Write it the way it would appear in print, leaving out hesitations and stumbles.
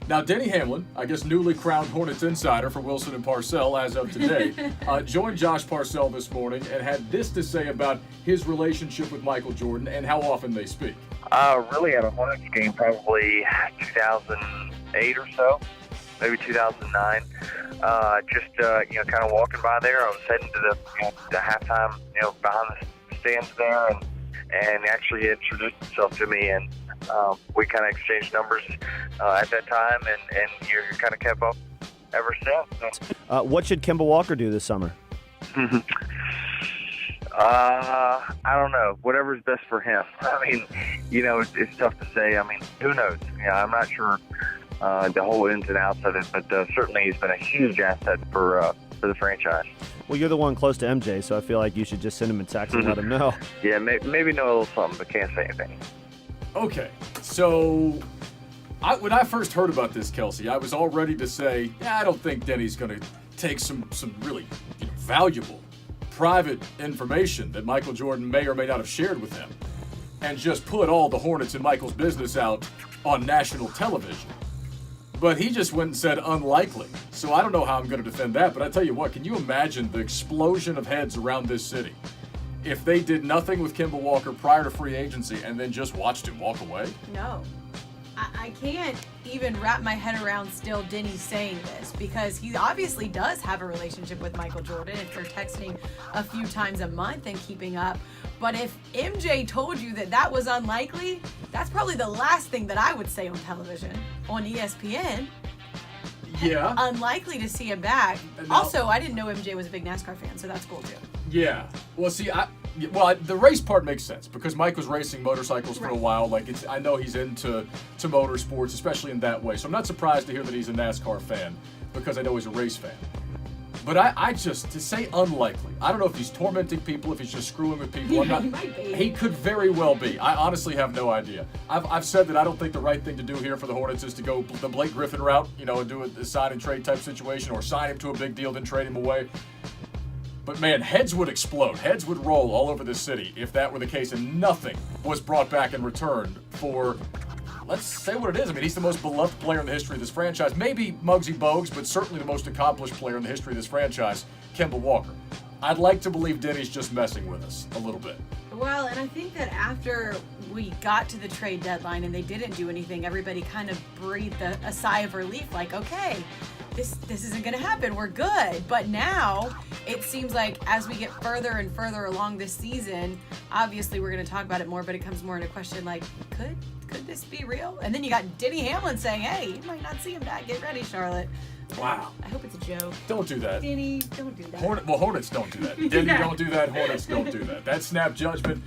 Now, Denny Hamlin, I guess newly crowned Hornets insider for Wilson and Parcell as of today, joined Josh Parcell this morning and had this to say about his relationship with Michael Jordan and how often they speak. Really at a Hornets game, probably 2008 or so, maybe 2009. Kind of walking by there. I was heading to the halftime, behind the stands there, and actually he introduced himself to me, and we kind of exchanged numbers at that time, and you kind of kept up ever since. What should Kemba Walker do this summer? I don't know. Whatever's best for him. I mean, it's tough to say. I mean, who knows? I'm not sure the whole ins and outs of it, but certainly he's been a huge asset for the franchise. Well, you're the one close to MJ, so I feel like you should just send him a text and let him know. Yeah, maybe know a little something, but can't say anything. Okay, so when I first heard about this, Kelsey, I was all ready to say, I don't think Denny's going to take some really valuable private information that Michael Jordan may or may not have shared with him and just put all the Hornets and Michael's business out on national television. But he just went and said unlikely. So I don't know how I'm going to defend that, but I tell you what, can you imagine the explosion of heads around this city if they did nothing with Kemba Walker prior to free agency and then just watched him walk away? No. I can't even wrap my head around still Denny saying this, because he obviously does have a relationship with Michael Jordan if they're texting a few times a month and keeping up. But if MJ told you that was unlikely, that's probably the last thing that I would say on television, on ESPN. Yeah. Unlikely to see him back. Now, also, I didn't know MJ was a big NASCAR fan, so that's cool too. Yeah. Well, see, the race part makes sense because Mike was racing motorcycles for a while. I know he's into motorsports, especially in that way. So I'm not surprised to hear that he's a NASCAR fan because I know he's a race fan. But to say unlikely, I don't know if he's tormenting people, if he's just screwing with people. He might be. He could very well be. I honestly have no idea. I've said that I don't think the right thing to do here for the Hornets is to go the Blake Griffin route, and do a sign and trade type situation, or sign him to a big deal, then trade him away. But man, heads would explode. Heads would roll all over the city if that were the case and nothing was brought back in return for, let's say what it is. I mean, he's the most beloved player in the history of this franchise. Maybe Muggsy Bogues, but certainly the most accomplished player in the history of this franchise, Kemba Walker. I'd like to believe Denny's just messing with us a little bit. Well, and I think that after we got to the trade deadline and they didn't do anything, everybody kind of breathed a sigh of relief, like, okay, this isn't going to happen. We're good. But now it seems like as we get further and further along this season, obviously we're going to talk about it more, but it comes more into question, like, could this be real? And then you got Denny Hamlin saying, hey, you might not see him back. Get ready, Charlotte. Wow. I hope it's a joke. Don't do that. Denny, don't do that. Hornets don't do that. Denny, don't do that. Hornets don't do that. That's snap judgment.